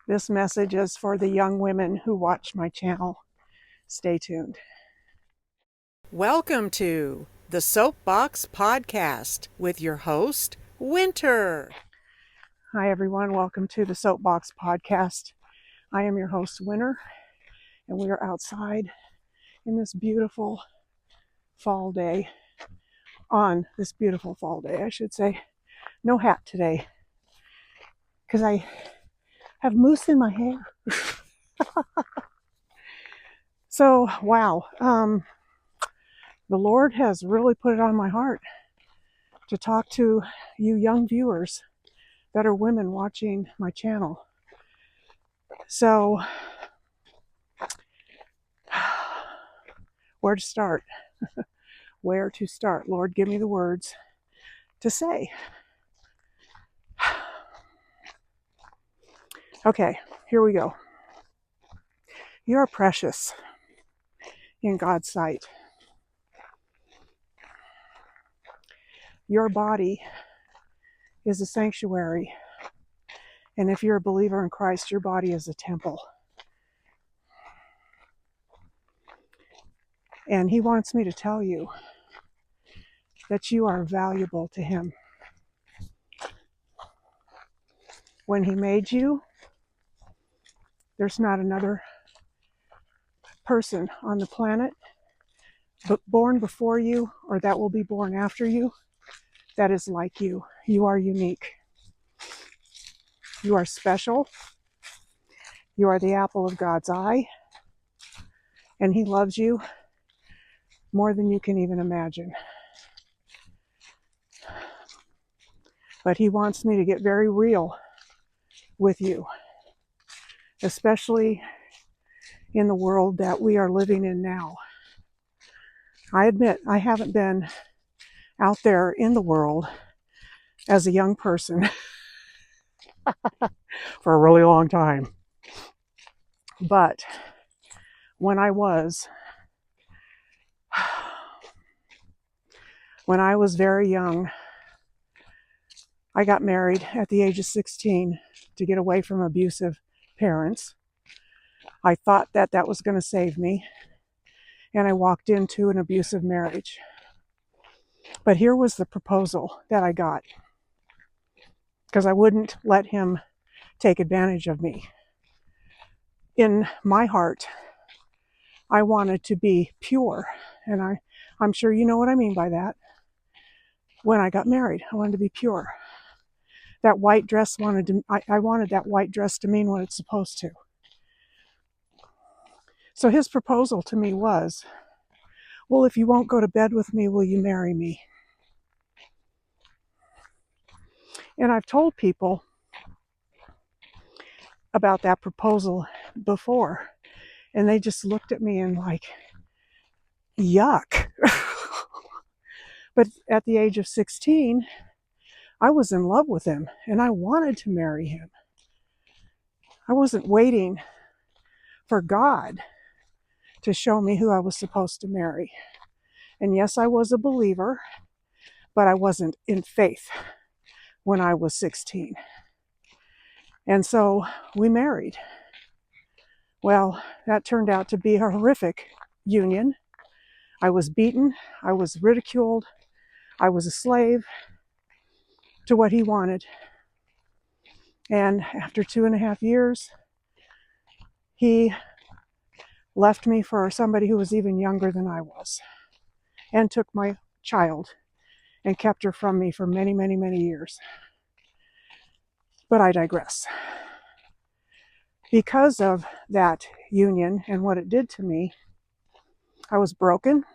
This message is for the young women who watch my channel. Stay tuned. Welcome to the Soapbox Podcast with your host, Winter. Hi, everyone. Welcome to the Soapbox Podcast. I am your host, Winter, and we are outside in this beautiful fall day. On this beautiful fall day, I should say. No hat today, because I have mousse in my hair. So, wow. The Lord has really put it on my heart to talk to you young viewers that are women watching my channel. So, where to start? Where to start? Lord, give me the words to say. Okay, here we go. You are precious in God's sight. Your body is a sanctuary. And if you're a believer in Christ, your body is a temple. And He wants me to tell you that you are valuable to Him. When He made you, there's not another person on the planet born before you or that will be born after you that is like you. You are unique. You are special. You are the apple of God's eye. And He loves you more than you can even imagine. But He wants me to get very real with you, especially in the world that we are living in now. I admit I haven't been out there in the world as a young person for a really long time. But when I was very young, I got married at the age of 16 to get away from abusive parents. I thought that was going to save me, and I walked into an abusive marriage. But here was the proposal that I got, because I wouldn't let him take advantage of me. In my heart, I wanted to be pure, and I'm sure you know what I mean by that. When I got married, I wanted to be pure. That white dress I wanted that white dress to mean what it's supposed to. So his proposal to me was, well, if you won't go to bed with me, will you marry me? And I've told people about that proposal before, and they just looked at me and like, yuck. But at the age of 16, I was in love with him, and I wanted to marry him. I wasn't waiting for God to show me who I was supposed to marry. And yes, I was a believer, but I wasn't in faith when I was 16. And so we married. Well, that turned out to be a horrific union. I was beaten, I was ridiculed, I was a slave to what he wanted. And after 2.5 years, he left me for somebody who was even younger than I was, and took my child and kept her from me for many, many, many years. But I digress. Because of that union and what it did to me, I was broken,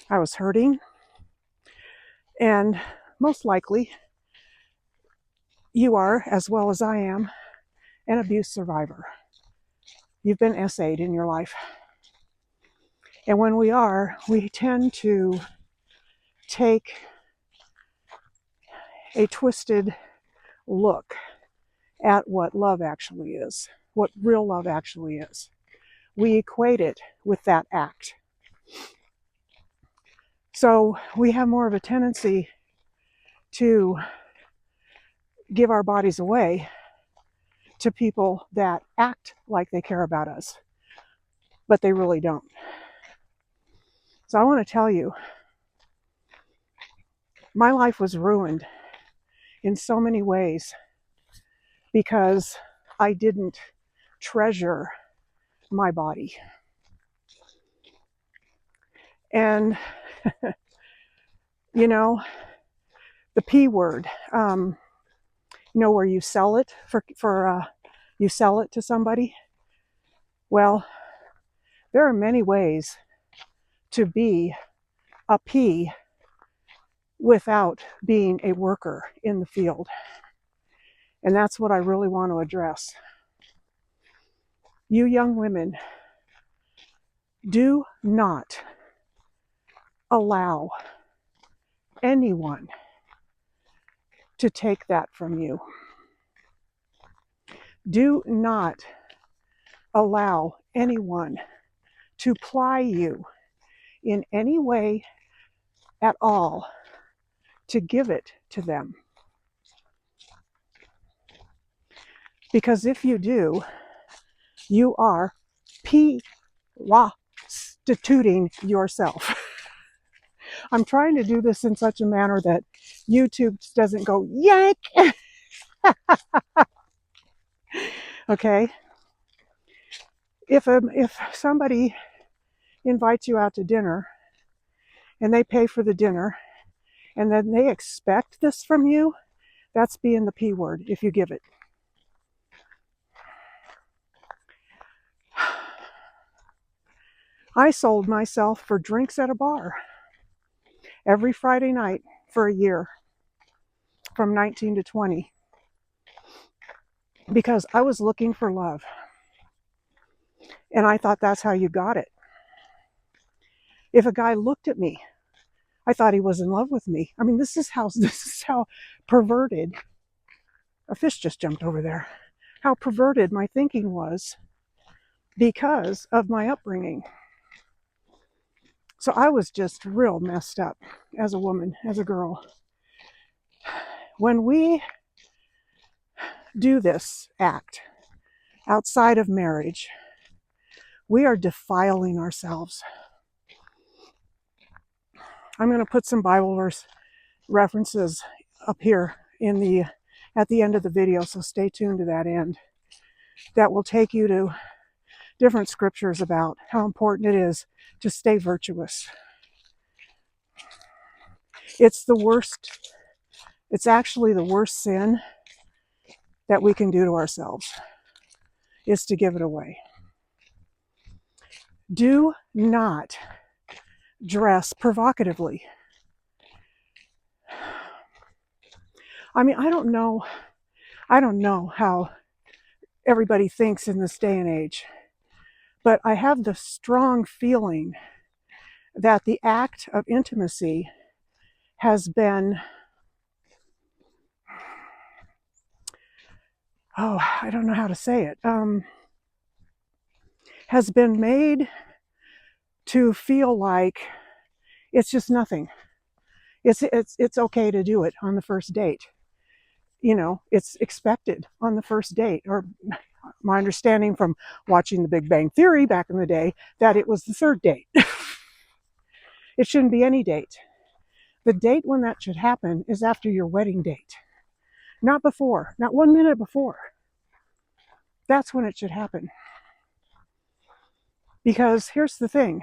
I was hurting, and most likely, you are, as well as I am, an abuse survivor. You've been essayed in your life. And when we are, we tend to take a twisted look at what love actually is, what real love actually is. We equate it with that act. So we have more of a tendency to give our bodies away to people that act like they care about us, but they really don't. So I want to tell you, my life was ruined in so many ways because I didn't treasure my body. And, you know, the P word, where you sell it you sell it to somebody. Well, there are many ways to be a P without being a worker in the field. And that's what I really want to address. You young women, do not allow anyone to take that from you. Do not allow anyone to ply you in any way at all to give it to them. Because if you do, you are prostituting yourself. I'm trying to do this in such a manner that YouTube doesn't go yank. Okay? If somebody invites you out to dinner and they pay for the dinner and then they expect this from you, that's being the P word if you give it. I sold myself for drinks at a bar every Friday night for a year from 19 to 20 because I was looking for love. And I thought that's how you got it. If a guy looked at me, I thought he was in love with me. I mean, this is how perverted, a fish just jumped over there, how perverted my thinking was because of my upbringing. So I was just real messed up as a woman, as a girl. When we do this act outside of marriage, we are defiling ourselves. I'm going to put some Bible verse references up here at the end of the video, so stay tuned to that end. That will take you to different scriptures about how important it is to stay virtuous. It's actually the worst sin that we can do to ourselves, is to give it away. Do not dress provocatively. I mean, I don't know how everybody thinks in this day and age, but I have the strong feeling that the act of intimacy has been, I don't know how to say it, has been made to feel like it's just nothing. It's okay to do it on the first date. It's expected on the first date, or my understanding from watching The Big Bang Theory back in the day, that it was the third date. It shouldn't be any date. The date when that should happen is after your wedding date. Not before, not 1 minute before. That's when it should happen. Because here's the thing,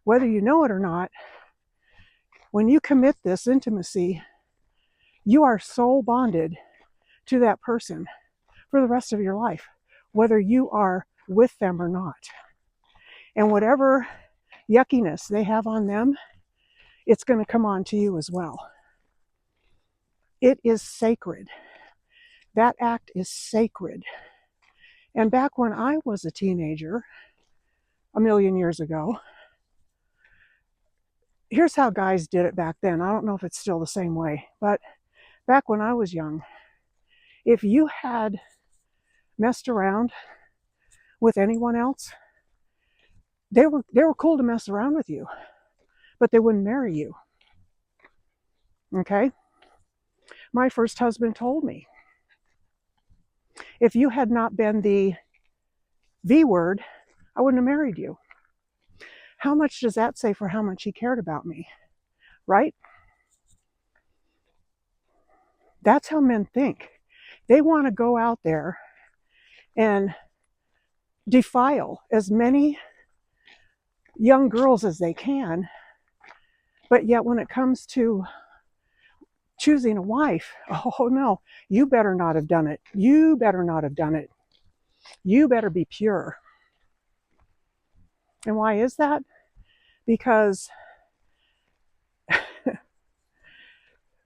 whether you know it or not, when you commit this intimacy, you are soul bonded to that person for the rest of your life, whether you are with them or not. And whatever yuckiness they have on them, it's going to come on to you as well. It is sacred. That act is sacred. And back when I was a teenager, a million years ago, here's how guys did it back then. I don't know if it's still the same way, but back when I was young, if you had messed around with anyone else, they were cool to mess around with you, but they wouldn't marry you. Okay? My first husband told me, If you had not been the V word, I wouldn't have married you. How much does that say for how much he cared about me, right? That's how men think. They want to go out there and defile as many young girls as they can, but yet when it comes to choosing a wife, oh no, you better not have done it. You better not have done it. You better be pure. And why is that? Because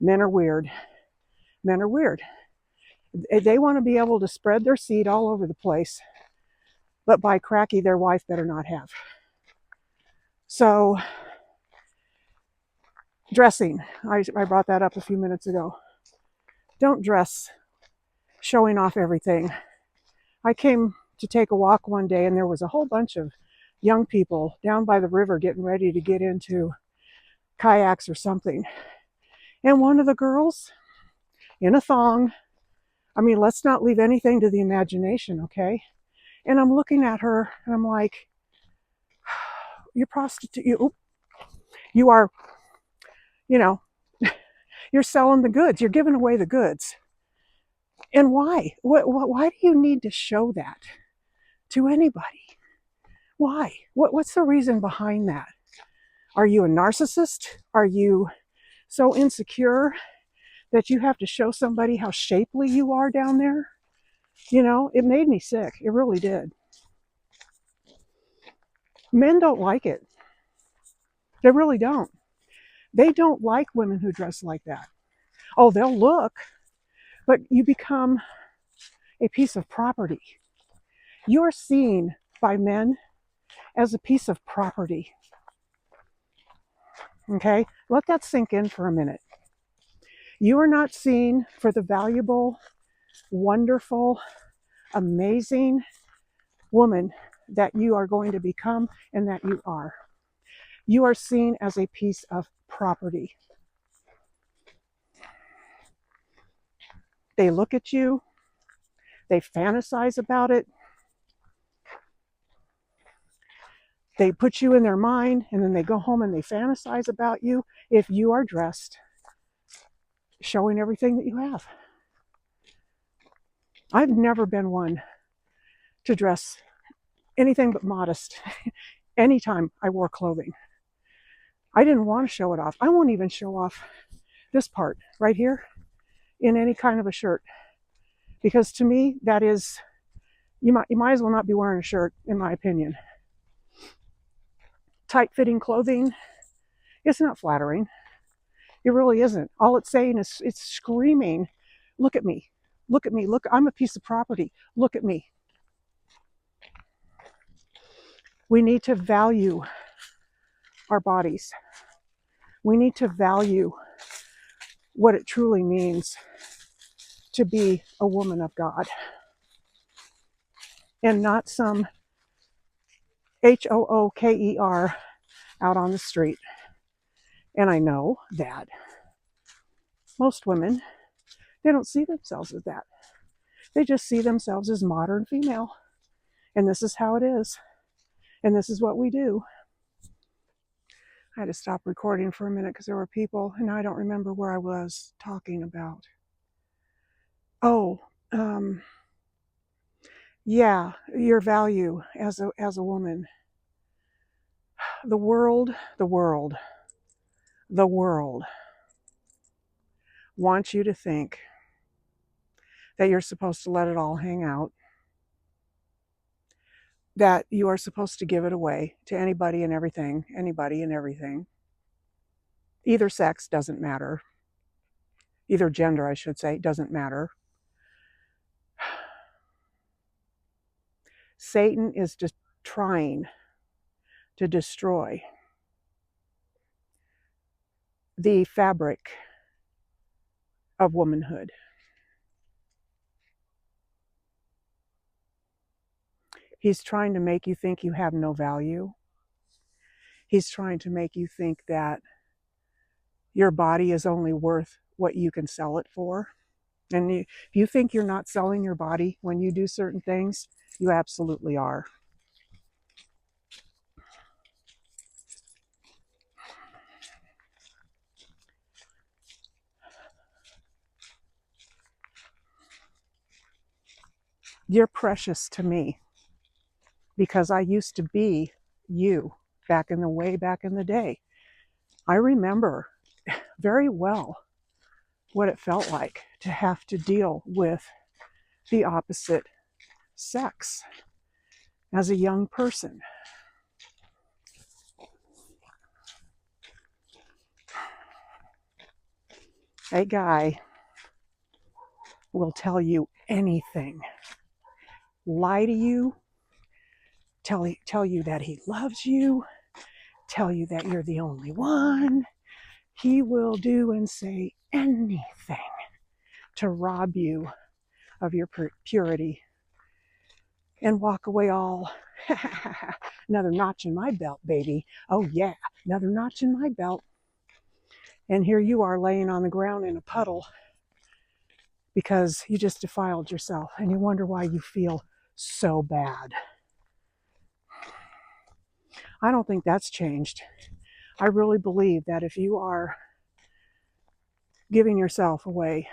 men are weird. Men are weird. They want to be able to spread their seed all over the place, but by cracky, their wife better not have. So, dressing. I brought that up a few minutes ago. Don't dress showing off everything. I came to take a walk one day, and there was a whole bunch of young people down by the river getting ready to get into kayaks or something. And one of the girls in a thong, I mean, let's not leave anything to the imagination, okay? And I'm looking at her and I'm like, you're prostitute, you are, you know, you're selling the goods, you're giving away the goods. And why? Why do you need to show that to anybody? Why? What's the reason behind that? Are you a narcissist? Are you so insecure that you have to show somebody how shapely you are down there? You know, it made me sick. It really did. Men don't like it. They really don't. They don't like women who dress like that. Oh, they'll look, but you become a piece of property. You're seen by men as a piece of property. Okay? Let that sink in for a minute. You are not seen for the valuable, wonderful, amazing woman that you are going to become and that you are. You are seen as a piece of property. They look at you, they fantasize about it, they put you in their mind, and then they go home and they fantasize about you if you are dressed, showing everything that you have. I've never been one to dress anything but modest anytime I wore clothing. I didn't want to show it off. I won't even show off this part right here in any kind of a shirt, because to me that is, you might as well not be wearing a shirt, in my opinion. Tight-fitting clothing, it's not flattering. It really isn't. All it's saying is, it's screaming, look at me, look at me, look, I'm a piece of property, look at me. We need to value our bodies. We need to value what it truly means to be a woman of God, and not some HOOKER out on the street. And I know that most women, they don't see themselves as that. They just see themselves as modern female. And this is how it is. And this is what we do. I had to stop recording for a minute because there were people, and I don't remember where I was talking about. Oh, yeah, your value as a woman. The world wants you to think that you're supposed to let it all hang out, that you are supposed to give it away to anybody and everything, Either sex, doesn't matter. Either gender, I should say, doesn't matter. Satan is just trying to destroy the fabric of womanhood. He's trying to make you think you have no value. He's trying to make you think that your body is only worth what you can sell it for. And if you think you're not selling your body when you do certain things, you absolutely are. You're precious to me because I used to be you way back in the day. I remember very well what it felt like to have to deal with the opposite sex as a young person. A guy will tell you anything, lie to you, tell you that he loves you, tell you that you're the only one. He will do and say anything to rob you of your purity and walk away all, another notch in my belt, baby. Oh yeah, another notch in my belt. And here you are laying on the ground in a puddle because you just defiled yourself and you wonder why you feel so bad. I don't think that's changed. I really believe that if you are giving yourself away,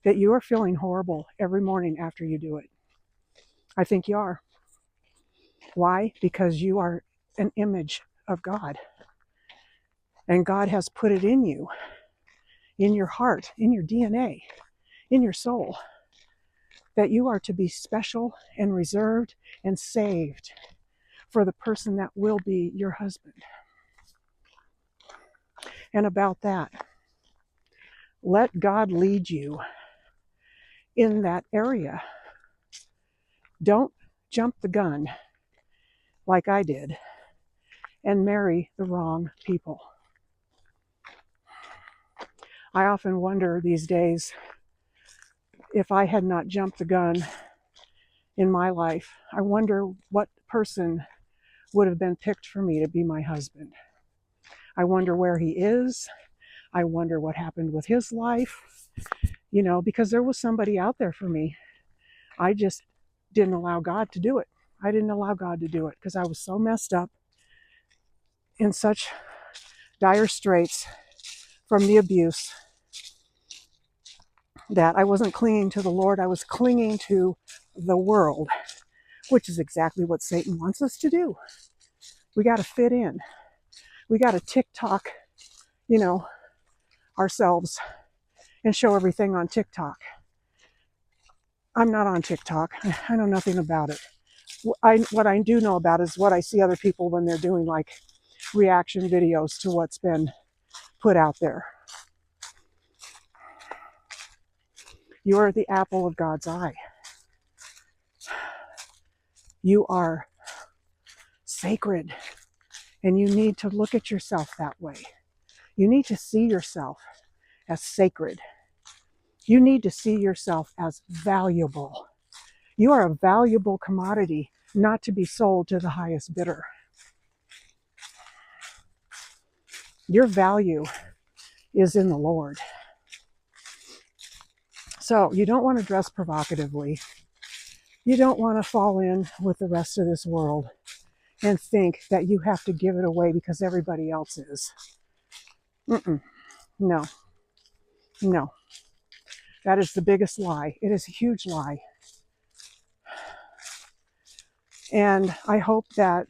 that you are feeling horrible every morning after you do it. I think you are. Why? Because you are an image of God. And God has put it in you, in your heart, in your DNA, in your soul, that you are to be special and reserved and saved for the person that will be your husband. And about that, let God lead you in that area. Don't jump the gun like I did and marry the wrong people. I often wonder these days, if I had not jumped the gun in my life, I wonder what person would have been picked for me to be my husband. I wonder where he is. I wonder what happened with his life, because there was somebody out there for me. I just didn't allow God to do it. I didn't allow God to do it because I was so messed up, in such dire straits from the abuse, that I wasn't clinging to the Lord. I was clinging to the world, which is exactly what Satan wants us to do. We got to fit in. We got to TikTok, ourselves and show everything on TikTok. I'm not on TikTok. I know nothing about it. What I do know about is what I see other people when they're doing like reaction videos to what's been put out there. You are the apple of God's eye. You are sacred, and you need to look at yourself that way. You need to see yourself as sacred. You need to see yourself as valuable. You are a valuable commodity, not to be sold to the highest bidder. Your value is in the Lord. So you don't want to dress provocatively. You don't want to fall in with the rest of this world and think that you have to give it away because everybody else is. No. That is the biggest lie. It is a huge lie. And I hope that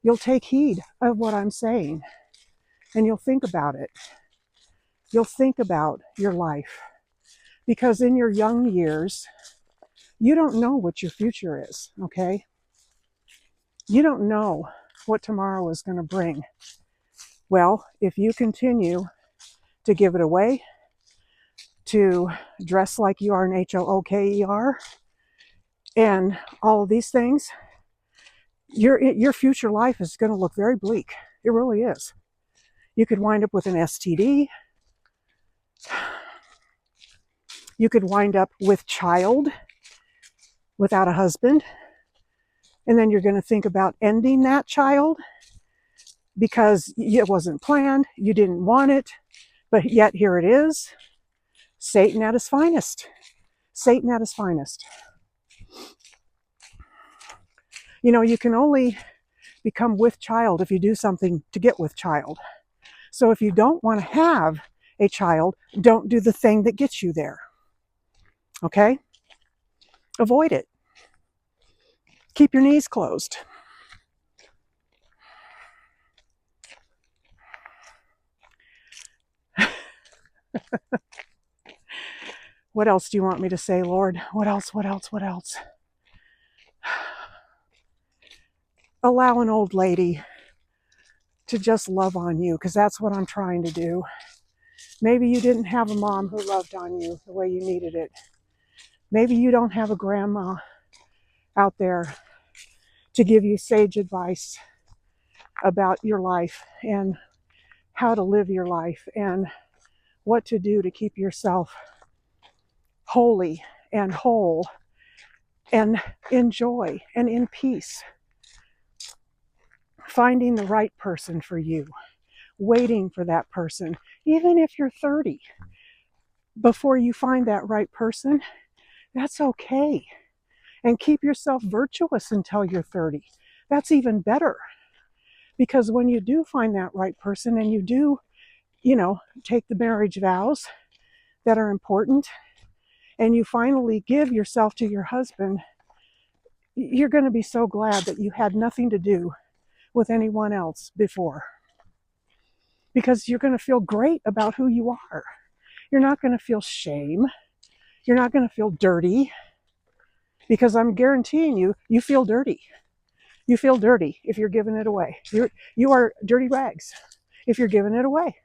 you'll take heed of what I'm saying and you'll think about it. You'll think about your life, because in your young years, you don't know what your future is, okay? You don't know what tomorrow is going to bring. Well, if you continue to give it away, to dress like you are an HOOKER, and all of these things, your future life is going to look very bleak. It really is. You could wind up with an STD. You could wind up with child without a husband. And then you're going to think about ending that child because it wasn't planned. You didn't want it, but yet here it is. Satan at his finest. Satan at his finest. You know, you can only become with child if you do something to get with child. So if you don't want to have a child, don't do the thing that gets you there. Okay? Avoid it. Keep your knees closed. What else do you want me to say, Lord? What else? What else? What else? Allow an old lady to just love on you, because that's what I'm trying to do. Maybe you didn't have a mom who loved on you the way you needed it. Maybe you don't have a grandma out there to give you sage advice about your life and how to live your life and what to do to keep yourself holy and whole and in joy and in peace. Finding the right person for you, waiting for that person, even if you're 30. Before you find that right person, that's okay. And keep yourself virtuous until you're 30. That's even better. Because when you do find that right person and you do, take the marriage vows that are important, and you finally give yourself to your husband, you're going to be so glad that you had nothing to do with anyone else before. Because you're going to feel great about who you are. You're not going to feel shame. You're not going to feel dirty. Because I'm guaranteeing you, you feel dirty. You feel dirty if you're giving it away. You are dirty rags if you're giving it away.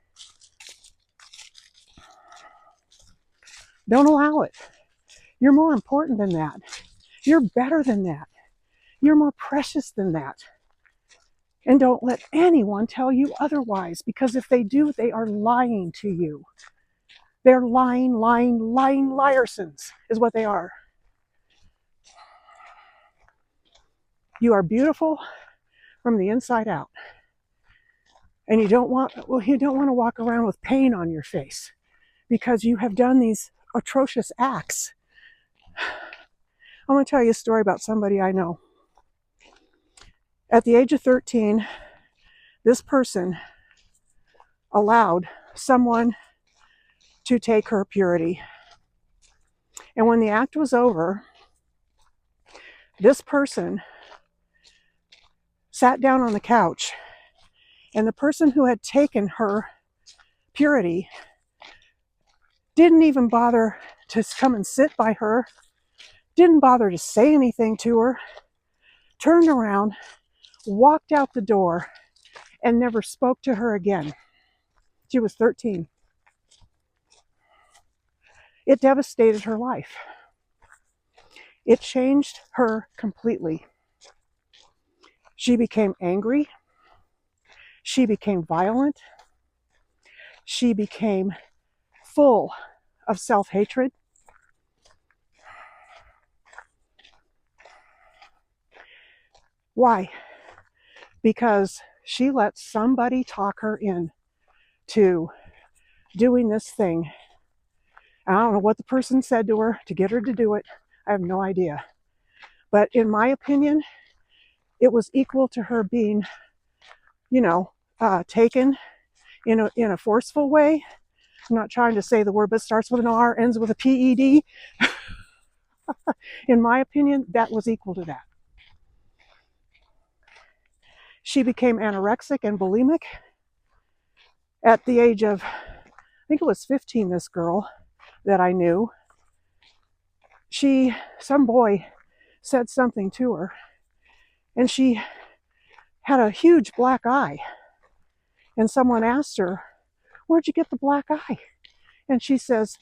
Don't allow it. You're more important than that. You're better than that. You're more precious than that. And don't let anyone tell you otherwise, because if they do, they are lying to you. They're lying liarsons is what they are. You are beautiful from the inside out. And you don't want to walk around with pain on your face because you have done these atrocious acts. I'm going to tell you a story about somebody I know. At the age of 13, this person allowed someone to take her purity. And when the act was over, this person sat down on the couch, and the person who had taken her purity didn't even bother to come and sit by her, didn't bother to say anything to her, turned around, walked out the door, and never spoke to her again. She was 13. It devastated her life. It changed her completely. She became angry. She became violent. She became full of self-hatred. Why? Because she let somebody talk her in to doing this thing. I don't know what the person said to her to get her to do it. I have no idea. But in my opinion, it was equal to her being, taken in a forceful way. I'm not trying to say the word, but it starts with an R, ends with a PED. In my opinion, that was equal to that. She became anorexic and bulimic at the age of, I think it was 15, this girl that I knew. Some boy said something to her, and she had a huge black eye. And someone asked her, "Where'd you get the black eye?" And she says,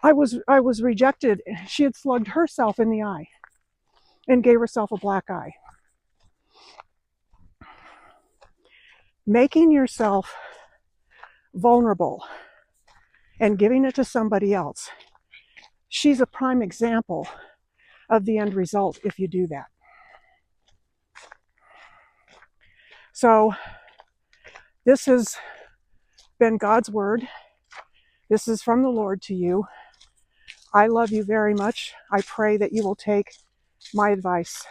I was rejected. She had slugged herself in the eye and gave herself a black eye. Making yourself vulnerable and giving it to somebody else. She's a prime example of the end result if you do that. So this has been God's word. This is from the Lord to you. I love you very much. I pray that you will take my advice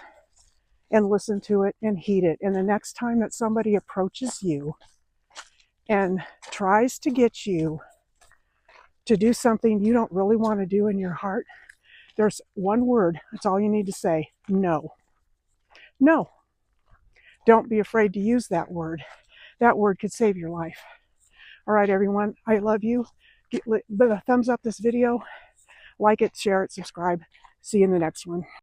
and listen to it and heed it. And the next time that somebody approaches you and tries to get you to do something you don't really want to do in your heart, there's one word. That's all you need to say. No. No. Don't be afraid to use that word. That word could save your life. All right, everyone. I love you. Give a thumbs up this video. Like it, share it, subscribe. See you in the next one.